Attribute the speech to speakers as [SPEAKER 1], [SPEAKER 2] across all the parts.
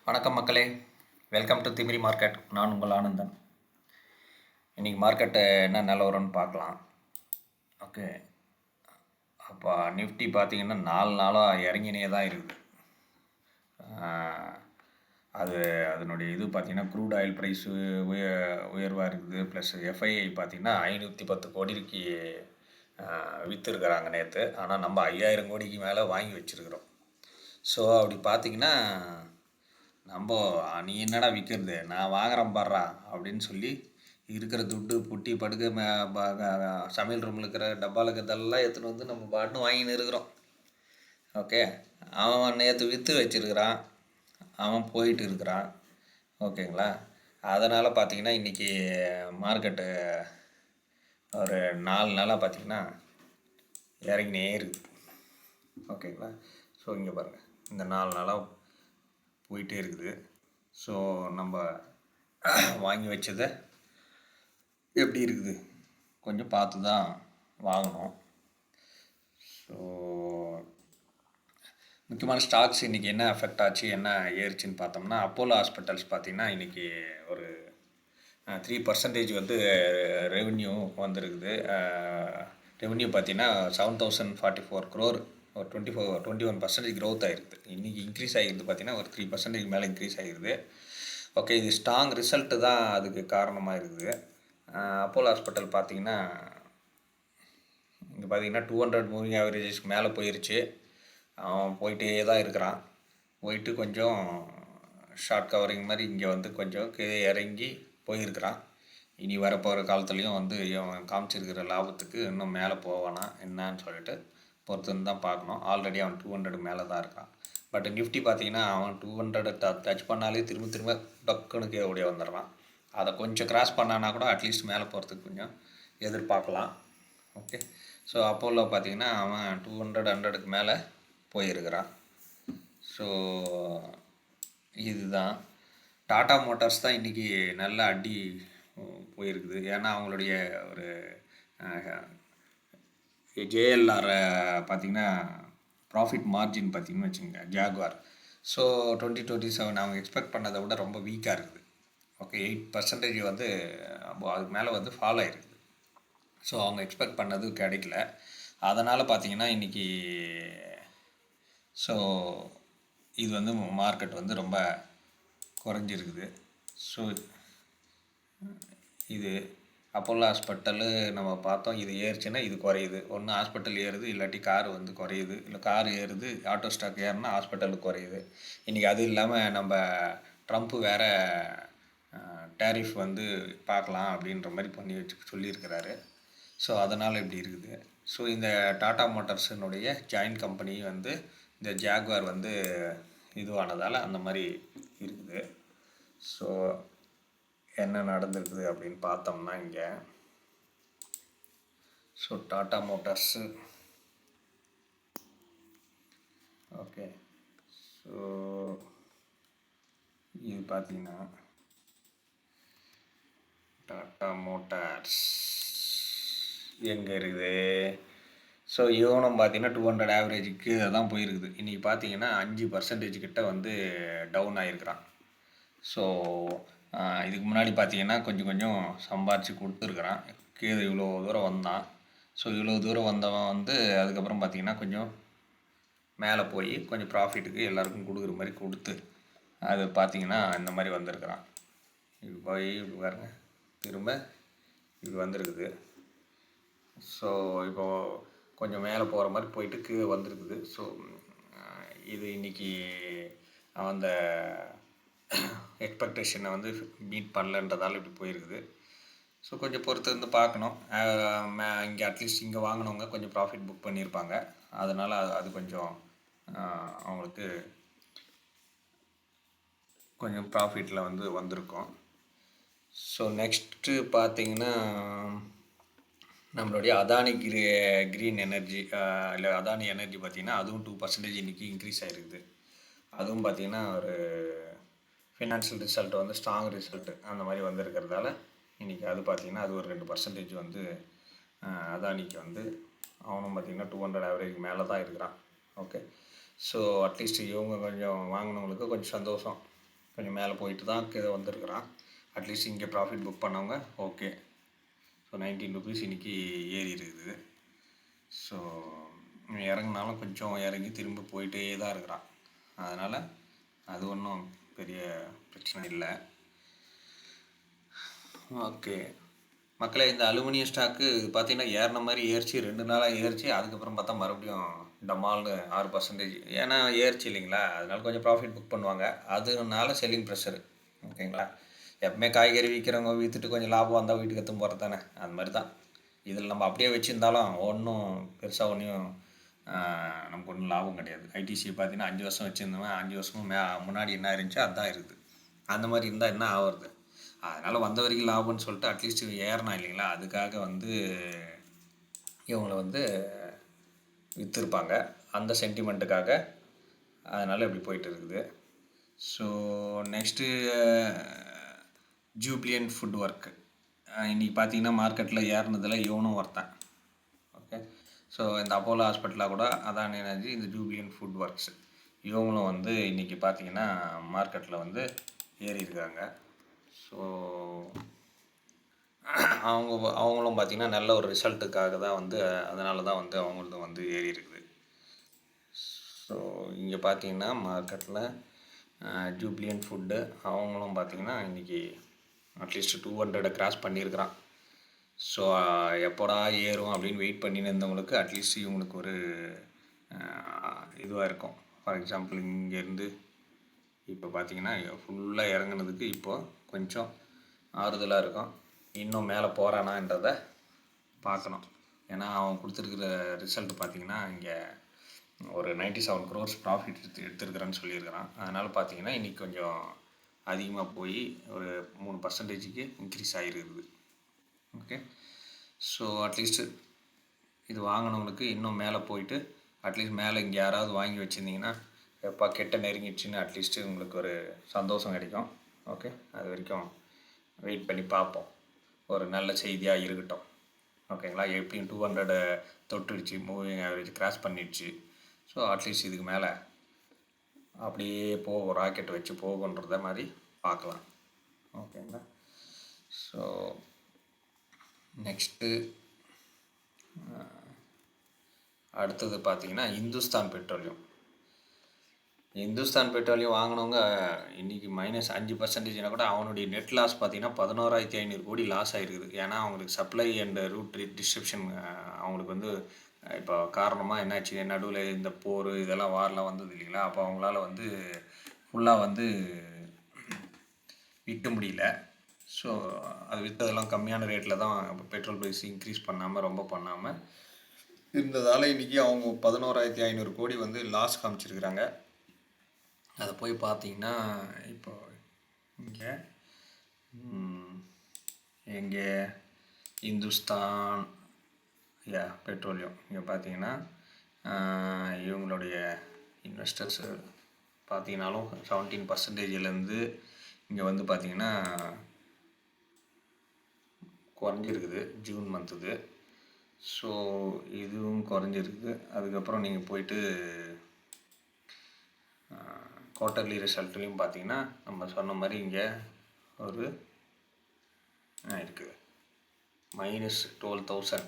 [SPEAKER 1] வணக்கம் மக்களே, welcome to Timiri market. நான் உங்கள் ஆனந்தன். இன்றைக்கி மார்க்கெட்டு என்ன நிலவரம்னு பார்க்கலாம். ஓகே, அப்போ நிஃப்டி பார்த்திங்கன்னா 4 நாளாக இறங்கினே தான் இருக்குது. அது அதனுடைய இது பார்த்திங்கன்னா க்ரூட் ஆயில் ப்ரைஸு உயர்வாக இருக்குது. ப்ளஸ் எஃப்ஐஐ பார்த்திங்கன்னா 510 கோடிக்கு விற்றுருக்குறாங்க நேற்று. ஆனால் நம்ம 5000 கோடிக்கு மேலே வாங்கி வச்சுருக்குறோம். ஸோ அப்படி பார்த்திங்கன்னா நம்ம நீ என்னடா விற்கிறது, நான் வாங்குறேன் பாடுறா அப்படின்னு சொல்லி இருக்கிற துட்டு புட்டி படுக்க சமையல் ரூமில் இருக்கிற டப்பாவில் இருக்கிறதெல்லாம் எடுத்துன்னு வந்து நம்ம பாட்டுன்னு வாங்கின்னு இருக்கிறோம். ஓகே, அவன் நேற்று விற்று வச்சுருக்கிறான், அவன் போயிட்டு இருக்கிறான். ஓகேங்களா, அதனால் பார்த்திங்கன்னா இன்றைக்கி மார்க்கெட்டு ஒரு 4 நாளாக பார்த்திங்கன்னா இறங்கினே இருக்குது. ஓகேங்களா, ஸோ இங்கே பாருங்கள், இந்த 4 நாளாக போயிட்டே இருக்குது. ஸோ நம்ம வாங்கி வச்சதை எப்படி இருக்குது கொஞ்சம் பார்த்து தான் வாங்கணும். ஸோ முக்கியமான ஸ்டாக்ஸ் இன்றைக்கி என்ன அஃபெக்ட் ஆச்சு, என்ன ஏறிச்சின்னு பார்த்தோம்னா, அப்போலோ ஹாஸ்பிட்டல்ஸ் பார்த்திங்கன்னா இன்றைக்கி ஒரு 3% வந்து ரெவென்யூ வந்துருக்குது. ரெவென்யூ பார்த்திங்கன்னா 7044 crore, ஒரு 21% க்ரோத் ஆகிருக்குது. இன்றைக்கி இன்க்ரீஸ் ஆகிருது பார்த்திங்கன்னா ஒரு 3% மேலே இன்க்ரீஸ் ஆகிருது. ஓகே, இது ஸ்ட்ராங் ரிசல்ட்டு தான் அதுக்கு காரணமாக இருக்குது. அப்போலோ ஹாஸ்பிட்டல் பார்த்திங்கன்னா இங்கே பார்த்திங்கன்னா 200 மூவிங் ஆவரேஜஸ்க்கு மேலே போயிடுச்சு. அவன் போயிட்டே தான் இருக்கிறான். போயிட்டு கொஞ்சம் ஷார்ட் கவரிங் மாதிரி இங்கே வந்து கொஞ்சம் கீழே இறங்கி போயிருக்கிறான். இனி வரப்போகிற காலத்துலேயும் வந்து இவன் காமிச்சிருக்கிற லாபத்துக்கு இன்னும் மேலே போவானா என்னன்னு சொல்லிட்டு பொறுத்துன்னு தான் பார்க்கணும். ஆல்ரெடி அவன் 200 மேலே தான் இருக்கான். பட் நிஃப்டி பார்த்திங்கன்னா அவன் 200 டச் பண்ணாலே திரும்ப டக்குன்னு கீழே ஓடியே வந்துடுறான். அதை கொஞ்சம் கிராஸ் பண்ணானா கூட அட்லீஸ்ட் மேலே போகிறதுக்கு கொஞ்சம் எதிர்பார்க்கலாம். ஓகே, ஸோ அப்போலோ பார்த்திங்கன்னா அவன் 200 மேலே போயிருக்கிறான். ஸோ இதுதான். டாடா மோட்டார்ஸ் தான் இன்றைக்கி நல்ல அடி போயிருக்குது. ஏன்னா அவங்களுடைய ஒரு ஜேஎல்ஆர் பார்த்திங்கன்னா ப்ராஃபிட் மார்ஜின் பார்த்திங்கன்னு வச்சுக்கோங்க, ஜாகுவார். ஸோ 2027 அவங்க எக்ஸ்பெக்ட் பண்ணதை விட ரொம்ப வீக்காக இருக்குது. ஓகே, 8% வந்து அதுக்கு மேலே வந்து ஃபால் ஆகிருக்குது. ஸோ அவங்க எக்ஸ்பெக்ட் பண்ணது கிடைக்கல. அதனால் பார்த்திங்கன்னா இன்றைக்கி ஸோ இது வந்து மார்க்கெட் வந்து ரொம்ப குறைஞ்சிருக்குது. ஸோ இது அப்போலோ ஹாஸ்பிட்டலு நம்ம பார்த்தோம், இது ஏறுச்சுன்னா இது குறையுது. ஒன்று ஹாஸ்பிட்டல் ஏறுது, இல்லாட்டி கார் வந்து குறையுது. இல்லை கார் ஏறுது, ஆட்டோ ஸ்டாக் ஏறுனா ஹாஸ்பிட்டலுக்கு குறையுது. இன்றைக்கி அது இல்லாமல் நம்ம ட்ரம்ப்பு வேறு டேரிஃப் வந்து பார்க்கலாம் அப்படின்ற மாதிரி பண்ணி சொல்லியிருக்கிறாரு. ஸோ அதனால் இப்படி இருக்குது. ஸோ இந்த டாடா மோட்டார்ஸினுடைய ஜாயின்ட் கம்பெனி வந்து இந்த ஜாகுவார் வந்து இதுவானதால் அந்த மாதிரி இருக்குது. ஸோ என்ன நடந்திருக்குது அப்படின்னு பார்த்தோம்னா இங்கே so Tata motors okay, so இது பார்த்திங்கன்னா டாடா மோட்டார்ஸ் எங்கே இருக்குது. ஸோ இவனும் பார்த்திங்கன்னா 200 ஆவரேஜுக்கு தான் போயிருக்குது. இன்றைக்கி பார்த்திங்கன்னா 5% கிட்ட வந்து டவுன் ஆகிருக்கிறான். ஸோ இதுக்கு முன்னாடி பார்த்திங்கன்னா கொஞ்சம் சம்பாரித்து கொடுத்துருக்குறான். கீழே இவ்வளோ தூரம் வந்தான். ஸோ இவ்வளோ தூரம் வந்தவன் வந்து அதுக்கப்புறம் பார்த்திங்கன்னா கொஞ்சம் மேலே போய் கொஞ்சம் ப்ராஃபிட்டுக்கு எல்லாருக்கும் கொடுக்குற மாதிரி கொடுத்து அது பார்த்திங்கன்னா இந்த மாதிரி வந்திருக்கிறான். இது போய் இப்படி பாருங்க, திரும்ப இப்படி வந்திருக்குது. ஸோ இப்போது கொஞ்சம் மேலே போகிற மாதிரி போயிட்டு கீழே வந்திருக்குது. ஸோ இது இன்றைக்கி அந்த எக்ஸ்பெக்டேஷனை வந்து மீட் பண்ணலன்றதால இப்படி போயிருக்குது. ஸோ கொஞ்சம் பொறுத்து இருந்து பார்க்கணும். இங்கே அட்லீஸ்ட் இங்கே வாங்கினவங்க கொஞ்சம் ப்ராஃபிட் புக் பண்ணியிருப்பாங்க. அதனால் அது கொஞ்சம் அவங்களுக்கு கொஞ்சம் ப்ராஃபிட்டில் வந்து வந்திருக்கும். ஸோ நெக்ஸ்ட்டு பார்த்திங்கன்னா நம்மளுடைய அதானி க்ரீன் எனர்ஜி இல்லை அதானி எனர்ஜி பார்த்திங்கன்னா அதுவும் 2% இன்றைக்கி இன்க்ரீஸ் ஆகிருக்குது. அதுவும் பார்த்திங்கன்னா ஒரு ஃபினான்ஷியல் ரிசல்ட் வந்து ஸ்ட்ராங் ரிசல்ட்டு அந்த மாதிரி வந்திருக்கிறதால இன்றைக்கி அது பார்த்திங்கன்னா அது ஒரு 2% வந்து அதானிக்கு வந்து அவனும் பார்த்திங்கன்னா 200 ஆவரேஜ் மேலே தான் இருக்கிறான். ஓகே, ஸோ அட்லீஸ்ட் இவங்க கொஞ்சம் வாங்கினவங்களுக்கு கொஞ்சம் சந்தோஷம். கொஞ்சம் மேலே போயிட்டு தான் கீழே வந்திருக்கிறான். அட்லீஸ்ட் இங்கே ப்ராஃபிட் புக் பண்ணவங்க ஓகே. ஸோ 19 ருபீஸ் இன்றைக்கி ஏறி இருக்குது. ஸோ இறங்குனாலும் கொஞ்சம் இறங்கி திரும்ப போயிட்டே தான் இருக்கிறான். அதனால் அது ஒன்றும் பெரிய பிரச்சனை இல்லை. ஓகே மக்களே, இந்த அலுமினியம் ஸ்டாக்கு பார்த்தீங்கன்னா ஏறின மாதிரி ஏறிச்சு, 2 நாளாக ஏறிச்சு. அதுக்கப்புறம் பார்த்தா மறுபடியும் டமால்னு 6%. ஏன்னா ஏறிச்சு இல்லைங்களா, அதனால கொஞ்சம் ப்ராஃபிட் புக் பண்ணுவாங்க. அதனால செல்லிங் ப்ரெஷரு. ஓகேங்களா, எப்பவுமே காய்கறி விற்கிறவங்க விற்றுட்டு கொஞ்சம் லாபம் வந்தால் வீட்டுக்கு எடுத்து போகிறது தானே, அது மாதிரி தான். இதில் நம்ம அப்படியே வச்சுருந்தாலும் ஒன்றும் பெருசாக ஒன்றும் நமக்கு ஒன்றும் லாபம் கிடையாது. ஐடிசி பார்த்தீங்கன்னா 5 வருஷம் வச்சுருந்தவன் 5 வருஷமும் முன்னாடி என்ன இருந்துச்சோ அதுதான் இருக்குது. அந்த மாதிரி இருந்தால் என்ன ஆகுறது? அதனால் வந்த வரைக்கும் லாபம்னு சொல்லிட்டு அட்லீஸ்ட் ஏறினா இல்லைங்களா, அதுக்காக வந்து இவங்களை வந்து விற்றுருப்பாங்க அந்த சென்டிமெண்ட்டுக்காக. அதனால் இப்படி போயிட்டு இருக்குது. So next Jubilant food work இன்றைக்கி பார்த்தீங்கன்னா மார்க்கெட்டில் ஏறினதில் இவனும் ஒருத்தன். ஓகே, ஸோ இந்த அப்போலோ ஹாஸ்பிட்டலாக கூட அதானி எனர்ஜி, இந்த ஜூப்ளியன்ட் ஃபுட் ஒர்க்ஸ் இவங்களும் வந்து இன்றைக்கி பார்த்தீங்கன்னா மார்க்கெட்டில் வந்து ஏறி இருக்காங்க. ஸோ அவங்களும் பார்த்திங்கன்னா நல்ல ஒரு ரிசல்ட்டுக்காக தான் வந்து, அதனால தான் வந்து அவங்களதும் வந்து ஏறி இருக்குது. ஸோ இங்கே பார்த்தீங்கன்னா மார்க்கெட்டில் ஜூப்ளியன்ட் ஃபுட்டு அவங்களும் பார்த்திங்கன்னா இன்றைக்கி அட்லீஸ்ட் 200 கிராஸ் பண்ணியிருக்கிறான். ஸோ எப்போடா ஏறும் அப்படின்னு வெயிட் பண்ணின்னு இருந்தவங்களுக்கு அட்லீஸ்ட் இவங்களுக்கு ஒரு இதுவாக இருக்கும். ஃபார் எக்ஸாம்பிள் இங்கேருந்து இப்போ பார்த்திங்கன்னா ஃபுல்லாக இறங்குனதுக்கு இப்போது கொஞ்சம் ஆறுதலாக இருக்கும். இன்னும் மேலே போகிறானான்றதை பார்க்கணும். ஏன்னா அவன் கொடுத்துருக்குற ரிசல்ட் பார்த்திங்கன்னா இங்கே ஒரு 97 crores ப்ராஃபிட் எடுத்துருக்குறான்னு சொல்லியிருக்கிறான். அதனால் பார்த்திங்கன்னா இன்றைக்கி கொஞ்சம் அதிகமாக போய் ஒரு 3% இன்க்ரீஸ் ஆகிருக்குது. ஓகே, ஸோ அட்லீஸ்ட்டு இது வாங்கினவங்களுக்கு இன்னும் மேலே போயிட்டு அட்லீஸ்ட் மேலே இங்கே யாராவது வாங்கி வச்சுருந்தீங்கன்னா எப்போ கெட்ட நெருங்கிடுச்சின்னு அட்லீஸ்ட்டு உங்களுக்கு ஒரு சந்தோஷம் கிடைக்கும். ஓகே, அது வரைக்கும் வெயிட் பண்ணி பார்ப்போம். ஒரு நல்ல செய்தியாக இருக்கட்டும். ஓகேங்களா, எப்படியும் 200 தொட்டுடுச்சு, மூவிங் ஆவரேஜ் கிராஸ் பண்ணிடுச்சு. ஸோ அட்லீஸ்ட் இதுக்கு மேலே அப்படியே போகும், ராக்கெட் வச்சு போகுன்றத மாதிரி பார்க்கலாம். ஓகேங்களா, ஸோ நெக்ஸ்ட்டு அடுத்தது பார்த்திங்கன்னா இந்துஸ்தான் பெட்ரோலியம் வாங்கினவங்க இன்றைக்கி -5%. கூட அவனுடைய நெட் லாஸ் பார்த்திங்கன்னா 11,500 கோடி லாஸ் ஆகிருக்குது. ஏன்னா அவங்களுக்கு சப்ளை அண்ட் ரூட் டிஸ்ட்ரிப்ஷன் அவங்களுக்கு வந்து இப்போ காரணமாக என்னாச்சு, நடுவில் இந்த போர் இதெல்லாம் வாரெலாம் வந்தது இல்லைங்களா, அப்போ அவங்களால வந்து ஃபுல்லாக வந்து விற்க முடியல. ஸோ அது விற்றதெல்லாம் கம்மியான ரேட்டில் தான் பெட்ரோல் ப்ரைஸ் இன்க்ரீஸ் பண்ணாமல் ரொம்ப பண்ணாமல் இருந்ததால் இன்றைக்கி அவங்க 11,500 கோடி வந்து லாஸ் காமிச்சிருக்கிறாங்க. அதை போய் பார்த்தீங்கன்னா இப்போ இங்கே இந்துஸ்தான் பெட்ரோலியம் இங்கே பார்த்தீங்கன்னா இவங்களுடைய இன்வெஸ்டர்ஸு பார்த்தீங்கன்னாலும் 17%லேருந்து இங்கே வந்து பார்த்திங்கன்னா குறைஞ்சிருக்குது ஜூன் மந்த்துது. ஸோ இதுவும் குறைஞ்சிருக்குது. அதுக்கப்புறம் நீங்கள் போயிட்டு குவார்ட்டர்லி ரிசல்ட்லேயும் பார்த்தீங்கன்னா நம்ம சொன்ன மாதிரி இங்கே ஒரு இருக்குது -12,000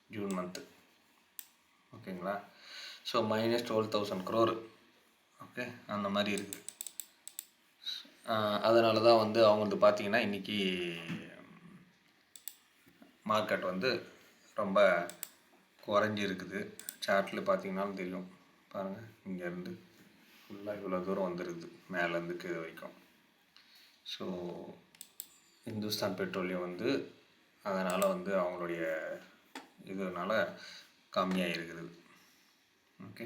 [SPEAKER 1] ஜூன் மந்த்து. ஓகேங்களா, ஸோ -12,000 crore. ஓகே, அந்த மாதிரி இருக்குது. அதனால தான் வந்து அவங்களுக்கு பார்த்திங்கன்னா இன்றைக்கி மார்க்கெட் வந்து ரொம்ப குறைஞ்சிருக்குது. சார்ட்டில் பார்த்திங்கனாலும் தெரியும், பாருங்கள், இங்கேருந்து ஃபுல்லாக இவ்வளோ தூரம் வந்துருக்குது மேலேருந்து கீழே வரைக்கும். ஸோ இந்துஸ்தான் பெட்ரோலியம் வந்து அதனால் வந்து அவங்களுடைய இதனால் கம்மியாக இருக்குது. ஓகே,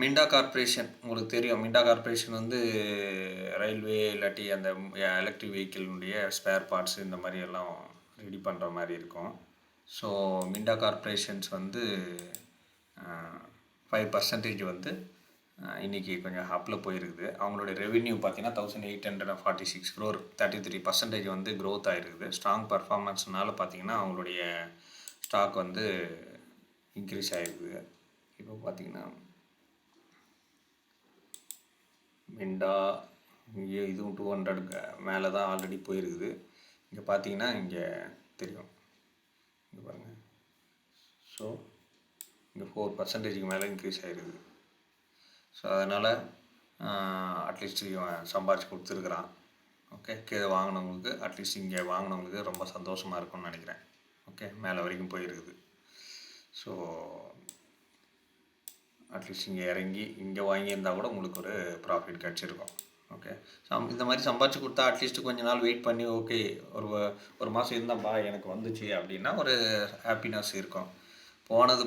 [SPEAKER 1] மிண்டா கார்ப்பரேஷன் உங்களுக்கு தெரியும். மிண்டா கார்ப்பரேஷன் வந்து ரயில்வே இல்லாட்டி அந்த எலக்ட்ரிக் வெஹிக்கிளுடைய ஸ்பேர் பார்ட்ஸ் இந்த மாதிரி எல்லாம் ரெடி பண்ணுற மாதிரி இருக்கும். ஸோ மிண்டா கார்ப்பரேஷன்ஸ் வந்து 5% வந்து இன்றைக்கி கொஞ்சம் அப்பில் போயிருக்குது. அவங்களுடைய ரெவென்யூ பார்த்தீங்கன்னா 1,846 crore, 33% வந்து க்ரோத் ஆகிருக்குது. ஸ்ட்ராங் பர்ஃபார்மன்ஸ்னால பார்த்திங்கன்னா அவங்களுடைய ஸ்டாக் வந்து இன்க்ரீஸ் ஆகிருக்குது. இப்போ பார்த்திங்கன்னா மிண்டா இங்கே இதுவும் 200 மேலே தான் ஆல்ரெடி போயிருக்குது. இங்கே பார்த்தீங்கன்னா இங்கே தெரியும், இங்கே பாருங்கள். ஸோ இங்கே 4% மேலே இன்க்ரீஸ் ஆகிருக்குது. ஸோ அதனால் அட்லீஸ்ட் இவன் சம்பாரிச்சு கொடுத்துருக்குறான். ஓகே, கீழே வாங்கினவங்களுக்கு அட்லீஸ்ட் இங்கே வாங்கினவங்களுக்கு ரொம்ப சந்தோஷமாக இருக்கும்னு நினைக்கிறேன். ஓகே, மேலே வரைக்கும் போயிருக்குது. ஸோ அட்லீஸ்ட் இங்கே இறங்கி இங்கே வாங்கியிருந்தால் கூட உங்களுக்கு ஒரு ப்ராஃபிட் கிடச்சிருக்கும். ஓகே, இந்த மாதிரி சம்பாதிச்சு கொடுத்தா அட்லீஸ்ட்டு கொஞ்ச நாள் வெயிட் பண்ணி ஓகே ஒரு மாதம் இருந்தாப்பா எனக்கு வந்துச்சு அப்படின்னா ஒரு ஹாப்பினஸ் இருக்கும்.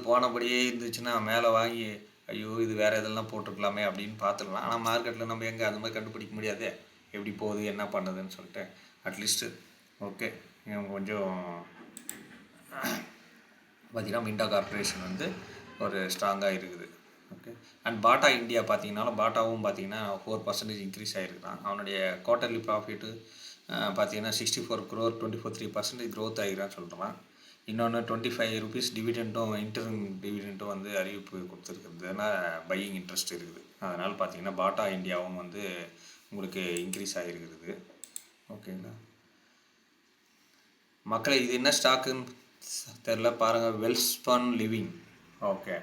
[SPEAKER 1] போனபடியே இருந்துச்சுன்னா மேலே வாங்கி ஐயோ இது வேறு எதெல்லாம் போட்டிருக்கலாமே அப்படின்னு பார்த்துக்கலாம். ஆனால் மார்க்கெட்டில் நம்ம எங்கே அந்த மாதிரி கண்டுபிடிக்க முடியாது, எப்படி போகுது என்ன பண்ணுதுன்னு சொல்லிட்டு. அட்லீஸ்ட்டு ஓகே, கொஞ்சம் பார்த்திங்கன்னா மிண்டா கார்பரேஷன் வந்து ஒரு ஸ்ட்ராங்காக இருக்குது. ஓகே, அண்ட் பாட்டா இந்தியா பார்த்தீங்கன்னாலும் பாட்டாவும் பார்த்தீங்கன்னா 4% இன்க்ரீஸ் ஆகிருக்கிறான். அவனுடைய குவார்ட்டர்லி ப்ராஃபிட்டு பார்த்தீங்கன்னா 64 crore 24.3% க்ரோத் ஆகிருக்கான்னு சொல்கிறான். இன்னொன்று 25 rupees டிவிடெண்ட்டும் இன்டர்ம் டிவிடெண்ட்டும் வந்து அறிவிப்பு கொடுத்துருக்கிறதுனா பையிங் இன்ட்ரெஸ்ட் இருக்குது. அதனால் பார்த்தீங்கன்னா பாட்டா இந்தியாவும் வந்து உங்களுக்கு இன்க்ரீஸ் ஆகிருக்கிறது. ஓகேங்களா மக்களை, இது என்ன ஸ்டாக்குன்னு தெரில பாருங்கள், வெல்ஸ்பன் லிவிங். ஓகே,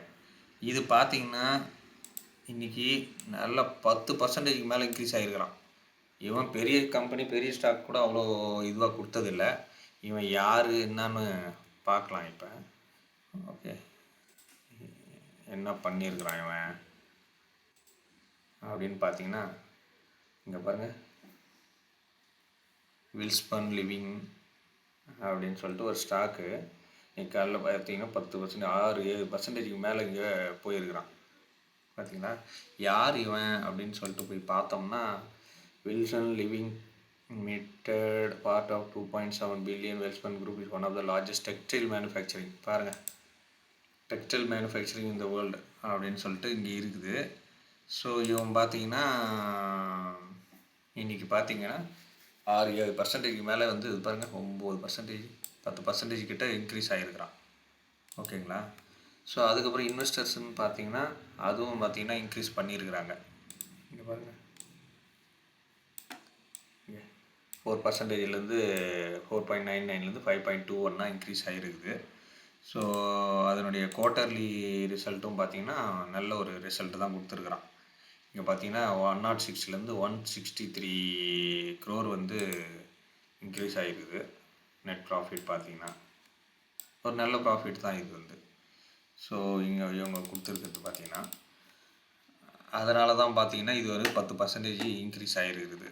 [SPEAKER 1] இது பார்த்தீங்கன்னா இன்றைக்கி நல்ல 10% மேலே இன்க்ரீஸ் ஆகிருக்கிறான். இவன் பெரிய கம்பெனி பெரிய ஸ்டாக் கூட அவ்வளோ இதுவாக கொடுத்ததில்லை. இவன் யார் என்னன்னு பார்க்கலாம் இப்போ. ஓகே, என்ன பண்ணியிருக்கிறான் இவன் அப்படின்னு பார்த்தீங்கன்னா இங்கே பாருங்கள், வில்ஸ்பன் லிவிங் அப்படின்னு சொல்லிட்டு ஒரு ஸ்டாக்கு இன்னைக்கு காலைல பார்த்தீங்கன்னா 10% 6-7% மேலே இங்கே போயிருக்கிறான். பார்த்தீங்களா யார் இவன் அப்படின்னு சொல்லிட்டு போய் பார்த்தோம்னா, Welspun living limited part of 2.7 billion Welspun group is one of the largest textile manufacturing. பாருங்கள், textile manufacturing in the world அப்படின்னு சொல்லிட்டு இங்கே இருக்குது. ஸோ இவன் பார்த்தீங்கன்னா இன்றைக்கி பார்த்தீங்கன்னா 6-7% மேலே வந்து இது பாருங்கள் 9%, 10% கிட்ட இன்க்ரீஸ் ஆகிருக்கிறான். ஓகேங்களா. ஸோ அதுக்கப்புறம் இன்வெஸ்டர்ஸ்ன்னு பார்த்தீங்கன்னா அதுவும் பார்த்தீங்கன்னா இன்க்ரீஸ் பண்ணியிருக்கிறாங்க. இங்கே பாருங்கள், 4%லேருந்து 4.99லேருந்து 5.21 இன்க்ரீஸ் ஆகிருக்குது. ஸோ அதனுடைய குவார்ட்டர்லி ரிசல்ட்டும் பார்த்திங்கன்னா நல்ல ஒரு ரிசல்ட்டு தான் கொடுத்துருக்குறான். இங்கே பார்த்தீங்கன்னா 106லேருந்து 163 crore வந்து இன்க்ரீஸ் ஆகிருக்குது. நெட் ப்ராஃபிட் பார்த்திங்கன்னா ஒரு நல்ல ப்ராஃபிட் தான் இது வந்து. ஸோ இவங்க கொடுத்துருக்கிறது பார்த்திங்கன்னா அதனால தான் பார்த்திங்கன்னா இது ஒரு 10% இன்க்ரீஸ் ஆகிருக்குது.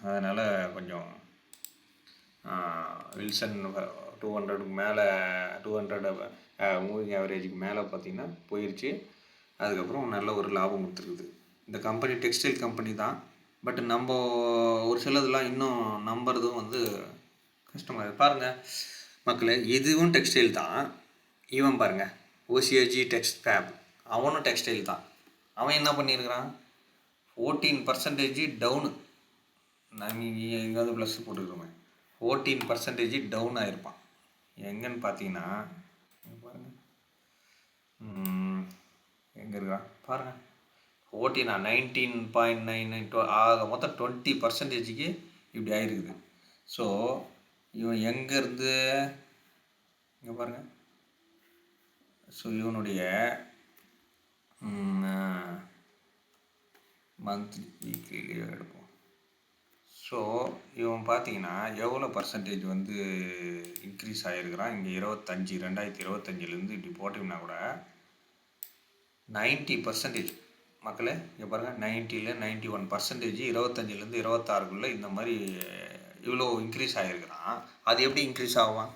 [SPEAKER 1] அதனால் கொஞ்சம் வில்சன் 200 மேலே 200 மூவிங் ஆவரேஜுக்கு மேலே பார்த்திங்கன்னா போயிடுச்சு. அதுக்கப்புறம் நல்ல ஒரு லாபம் கொடுத்துருக்குது. இந்த கம்பெனி டெக்ஸ்டைல் கம்பெனி தான், பட் நம்ம ஒரு சிலதெல்லாம் இன்னும் நம்புறதும் வந்து கஷ்டமாக. பாருங்கள் மக்களே, இதுவும் டெக்ஸ்டைல் தான். இவன் பாருங்கள், ஓசிஏஜி டெக்ஸ்ட் ஃபேப், அவனும் டெக்ஸ்டைல் தான். அவன் என்ன பண்ணியிருக்கிறான், 14% டவுனு. நான் எங்கேயாவது ப்ளஸ் போட்டுக்கிறோமே, 14% டவுன் ஆகிருப்பான். எங்கன்னு பார்த்தீங்கன்னா பாருங்கள், எங்கே இருக்கான் பாருங்கள், 19.99 ஆக மொத்தம் 20%க்கு இப்படி ஆகிருக்குது. ஸோ இவன் எங்கேருந்து இங்கே பாருங்கள். ஸோ இவனுடைய மந்த்லி வீக்லி எடுப்போம். ஸோ இவன் பார்த்தீங்கன்னா எவ்வளோ பர்சன்டேஜ் வந்து இன்க்ரீஸ் ஆகிருக்கிறான். இங்கே 2025லேருந்து இப்படி போட்டிங்கன்னா கூட 90% மக்களே இங்கே பாருங்கள், 90ல் 91%, 25லேருந்து 26க்குள்ளே இந்த மாதிரி இவ்வளோ இன்க்ரீஸ் ஆகிருக்கிறான். அது எப்படி இன்க்ரீஸ் ஆகும்,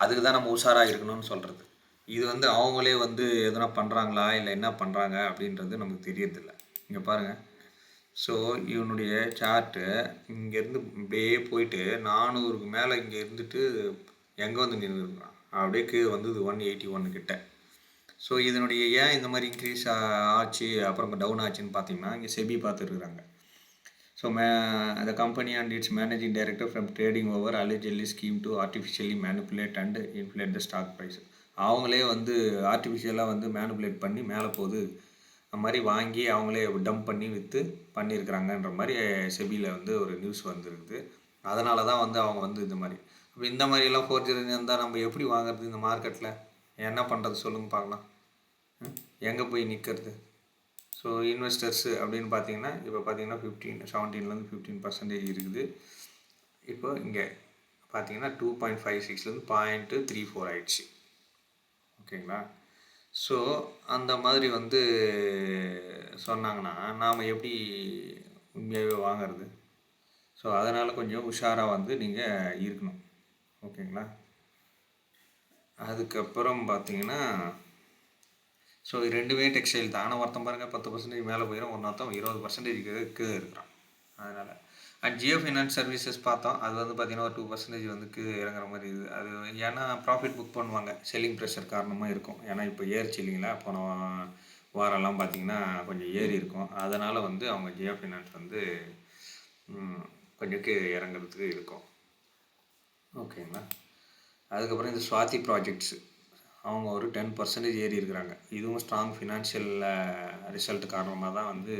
[SPEAKER 1] அதுக்கு தான் நம்ம உஷாராக இருக்கணும்னு சொல்கிறது. இது வந்து அவங்களே வந்து எதனா பண்ணுறாங்களா இல்லை என்ன பண்ணுறாங்க அப்படின்றது நமக்கு தெரியறதில்ல. இங்கே பாருங்கள். ஸோ இவனுடைய சார்ட்டு இங்கேருந்து இப்படியே போயிட்டு 400க்கு மேலே இங்கே இருந்துட்டு எங்கே வந்து நின்றுருக்கான், அப்படியே கீழே வந்து 181 கிட்ட. ஸோ இதனுடைய ஏன் இந்த மாதிரி இன்க்ரீஸ் ஆச்சு அப்புறம் டவுன் ஆச்சுன்னு பார்த்தீங்கன்னா இங்கே செபி பார்த்துருக்குறாங்க. So the company and its managing director from trading over allegedly scheme to artificially manipulate and inflate the stock price. அவங்களே வந்து ஆர்டிஃபிஷியலாக வந்து மேனுப்புலேட் பண்ணி மேலே போகுது அந்த மாதிரி வாங்கி அவங்களே டம்ப் பண்ணி விற்று பண்ணியிருக்கிறாங்கன்ற மாதிரி செபியில் வந்து ஒரு நியூஸ் வந்துருக்குது. அதனால தான் வந்து அவங்க வந்து இந்த மாதிரி இப்போ இந்த மாதிரிலாம் ஃபோர்ஜரி இருந்தால் நம்ம எப்படி வாங்குறது இந்த மார்க்கெட்டில்? என்ன பண்ணுறது சொல்லுங்க பார்க்கலாம். எங்கே போய் நிற்கிறது? ஸோ இன்வெஸ்டர்ஸு அப்படின்னு பார்த்தீங்கன்னா இப்போ பார்த்தீங்கன்னா 17லேருந்து 15% இருக்குது. இப்போ இங்கே பார்த்தீங்கன்னா 2.56லேருந்து 0.34 ஆயிடுச்சு. ஓகேங்களா? ஸோ அந்த மாதிரி வந்து சொன்னாங்கன்னா நாம் எப்படி உண்மையாகவே வாங்கிறது? ஸோ அதனால் கொஞ்சம் உஷாராக வந்து நீங்கள் இருக்கணும். ஓகேங்களா? அதுக்கப்புறம் பார்த்தீங்கன்னா ஸோ இது ரெண்டுமே டெக்ஸ்டைல் தான். ஆனால் ஒருத்தன் பாருங்கள் 10% மேலே போயிடும், ஒருத்தன் 20% கீழே இருக்கிறான். அதனால் ஜியோ ஃபைனான்ஸ் சர்வீசஸ் பார்த்தோம். அது வந்து பார்த்திங்கன்னா ஒரு 2% வந்து இறங்குற மாதிரி இருக்குது. அது ஏன்னா ப்ராஃபிட் புக் பண்ணுவாங்க, செல்லிங் ப்ரெஷர் காரணமாக இருக்கும். ஏன்னா இப்போ ஏறிச்சு இல்லைங்களா, போன வாரம்லாம் பார்த்திங்கன்னா கொஞ்சம் ஏறி இருக்கும். அதனால் வந்து அவங்க ஜியோ ஃபைனான்ஸ் வந்து கொஞ்சம் இறங்குறதுக்கு இருக்கும். ஓகேங்களா? அதுக்கப்புறம் இந்த ஸ்வாதி ப்ராஜெக்ட்ஸு அவங்க ஒரு 10% ஏறி இருக்கிறாங்க. இதுவும் ஸ்ட்ராங் ஃபினான்ஷியல் ரிசல்ட் காரணமாக தான் வந்து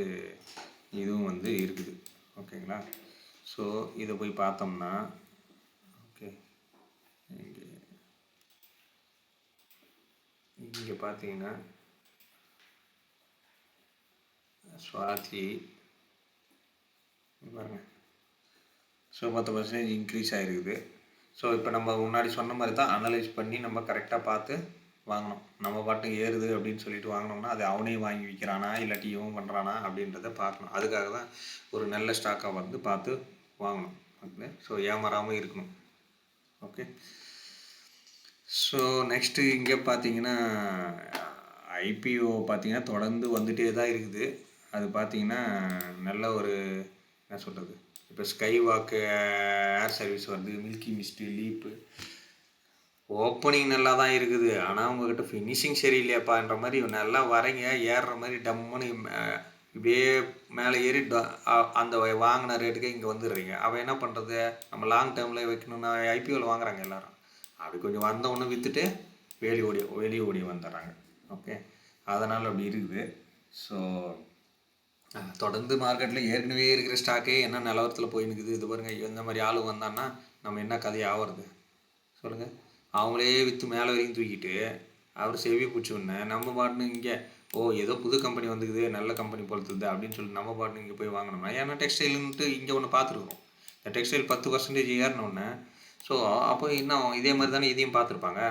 [SPEAKER 1] இதுவும் வந்து இருக்குது. ஓகேங்களா? ஸோ இதை போய் பார்த்தோம்னா ஓகே இங்கே பார்த்தீங்கன்னா ஸ்வாதி பாருங்க. ஸோ 10% இன்க்ரீஸ் ஆகிருக்குது. ஸோ இப்போ நம்ம முன்னாடி சொன்ன மாதிரி தான் அனலைஸ் பண்ணி நம்ம கரெக்டாக பார்த்து வாங்கணும். நம்ம பாட்டுக்கு ஏறுது அப்படின்னு சொல்லிட்டு வாங்கினோம்னா அது அவனே வாங்கி விற்கிறானா இல்லாட்டி இவன் பண்ணுறானா அப்படின்றத பார்க்கணும். அதுக்காக தான் ஒரு நல்ல ஸ்டாக்காக வந்து பார்த்து வாங்கணும். ஓகே, ஸோ ஏமாறாமல் இருக்கணும். ஓகே, ஸோ நெக்ஸ்ட்டு இங்கே பார்த்தீங்கன்னா ஐபிஓ பார்த்தீங்கன்னா தொடர்ந்து வந்துகிட்டே தான் இருக்குது. அது பார்த்தீங்கன்னா நல்ல ஒரு என்ன சொல்கிறது, இப்போ ஸ்கை வாக்கு ஏர் சர்வீஸ் வருது, மில்கி மிஸ்ட்டு, லீப்பு ஓப்பனிங் நல்லா தான் இருக்குது. ஆனால் உங்கள்கிட்ட ஃபினிஷிங் சரியில்லையாப்பான்ற மாதிரி நல்லா வரைங்க ஏறுற மாதிரி டம்முன்னு இப்படியே மேலே ஏறி அந்த வாங்கின ரேட்டுக்கே இங்கே வந்துடுறீங்க. அவன் என்ன பண்ணுறது, நம்ம லாங் டேர்மில் வைக்கணும்னா ஐபிஓவில் வாங்குறாங்க எல்லோரும். அப்படி கொஞ்சம் வந்தவொன்னே விற்றுட்டு வெளியே ஓடி வந்துடுறாங்க. ஓகே, அதனால் அப்படி இருக்குது. ஸோ தொடர்ந்து மார்க்கெட்டில் ஏற்கனவே இருக்கிற ஸ்டாக்கே என்ன நிலவரத்தில் போயின்னுக்குது. இது பாருங்கள், இந்த மாதிரி ஆளு வந்தான்னா நம்ம என்ன கதையை ஆகிறது சொல்லுங்கள். அவங்களே விற்று மேலே வரைக்கும் தூக்கிட்டு அவர் செவி பிடிச்சோன்னே நம்ம பாட்டுன்னு இங்கே ஏதோ புது கம்பெனி வந்துக்குது, நல்ல கம்பெனி பொறுத்துது அப்படின்னு சொல்லிட்டு நம்ம பாட்டுன்னு இங்கே போய் வாங்கணும்னா, ஏன்னா டெக்ஸ்டைலுன்ட்டு இங்கே ஒன்று பார்த்துருக்குறோம். இந்த டெக்ஸ்டைல் 10% ஏறினோடனே ஸோ அப்போ இன்னும் இதே மாதிரி தானே இதையும் பார்த்துருப்பாங்க.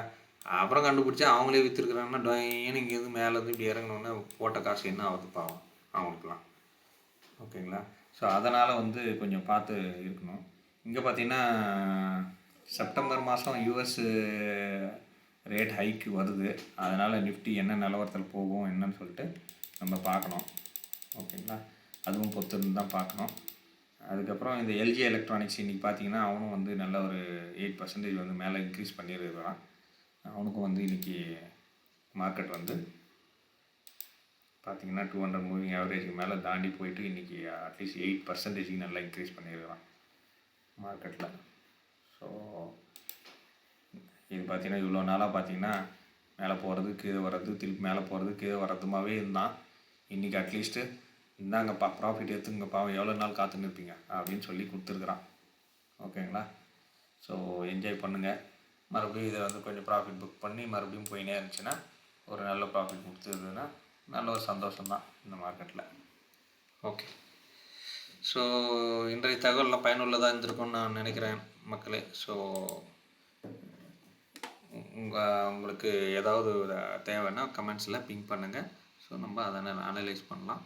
[SPEAKER 1] அப்புறம் கண்டுபிடிச்சா அவங்களே விற்றுருக்குறாங்கன்னா டொயின்னு இங்கேருந்து மேலேருந்து இப்படி இறங்கினோடனே போட்ட காசு என்ன ஆகுது பாவம் அவங்களுக்குலாம். ஓகேங்களா? ஸோ அதனால் வந்து கொஞ்சம் பார்த்து இருக்கணும். இங்கே பார்த்தீங்கன்னா செப்டம்பர் மாதம் யூஎஸ் ரேட் ஹைக்கு வருது. அதனால் நிஃப்டி என்ன நிலவரத்தில் போகும் என்னன்னு சொல்லிட்டு நம்ம பார்க்கணும். ஓகேங்களா? அதுவும் பொறுத்திருந்து தான் பார்க்கணும். அதுக்கப்புறம் இந்த எல்ஜி எலக்ட்ரானிக்ஸ் இன்றைக்கி பார்த்தீங்கன்னா அவனும் வந்து நல்ல ஒரு 8% வந்து மேலே இன்க்ரீஸ் பண்ணியிருக்கிறான். அவனுக்கும் வந்து இன்றைக்கி மார்க்கெட் வந்து பார்த்திங்கன்னா 200 மூவிங் ஆவரேஜுக்கு மேலே தாண்டி போயிட்டு இன்றைக்கி அட்லீஸ்ட் 8% நல்லா இன்க்ரீஸ் பண்ணியிருக்கிறான் மார்க்கெட்டில். ஸோ இது பார்த்திங்கன்னா இவ்வளோ நாளாக பார்த்திங்கன்னா மேலே போகிறது கீழே வர்றது திருப்பி மேலே போகிறது கீழே வர்றதுமாகவே இருந்தான். இன்றைக்கி அட்லீஸ்ட்டு இந்தாங்கப்பா ப்ராஃபிட் எடுத்துங்கப்பா, எவ்வளோ நாள் காத்துன்னு இருப்பீங்க அப்படின்னு சொல்லி கொடுத்துருக்குறான். ஓகேங்களா? ஸோ என்ஜாய் பண்ணுங்கள். மறுபடியும் இதை வந்து கொஞ்சம் ப்ராஃபிட் புக் பண்ணி மறுபடியும் போயினே இருந்துச்சுன்னா ஒரு நல்ல ப்ராஃபிட் கொடுத்துருதுன்னா நல்ல ஒரு சந்தோஷம்தான் இந்த மார்க்கெட்டில். ஓகே, ஸோ இன்றைய தகவலில் பயனுள்ளதாக இருந்திருக்கும்னு நான் நினைக்கிறேன் மக்களே. ஸோ உங்களுக்கு ஏதாவது தேவைன்னா கமெண்ட்ஸில் பிங்க் பண்ணுங்கள். ஸோ நம்ம அதை அனலைஸ் பண்ணலாம்.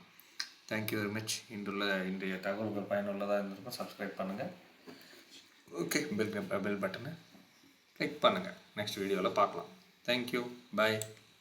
[SPEAKER 1] Thank you very much. இன்றைய தகவல்கள் பயனுள்ளதாக இருந்திருக்கும். சப்ஸ்கிரைப் பண்ணுங்கள். ஓகே, பெல் பட்டனை கிளிக் பண்ணுங்கள். நெக்ஸ்ட் வீடியோவில் பார்க்கலாம். தேங்க்யூ, பாய்.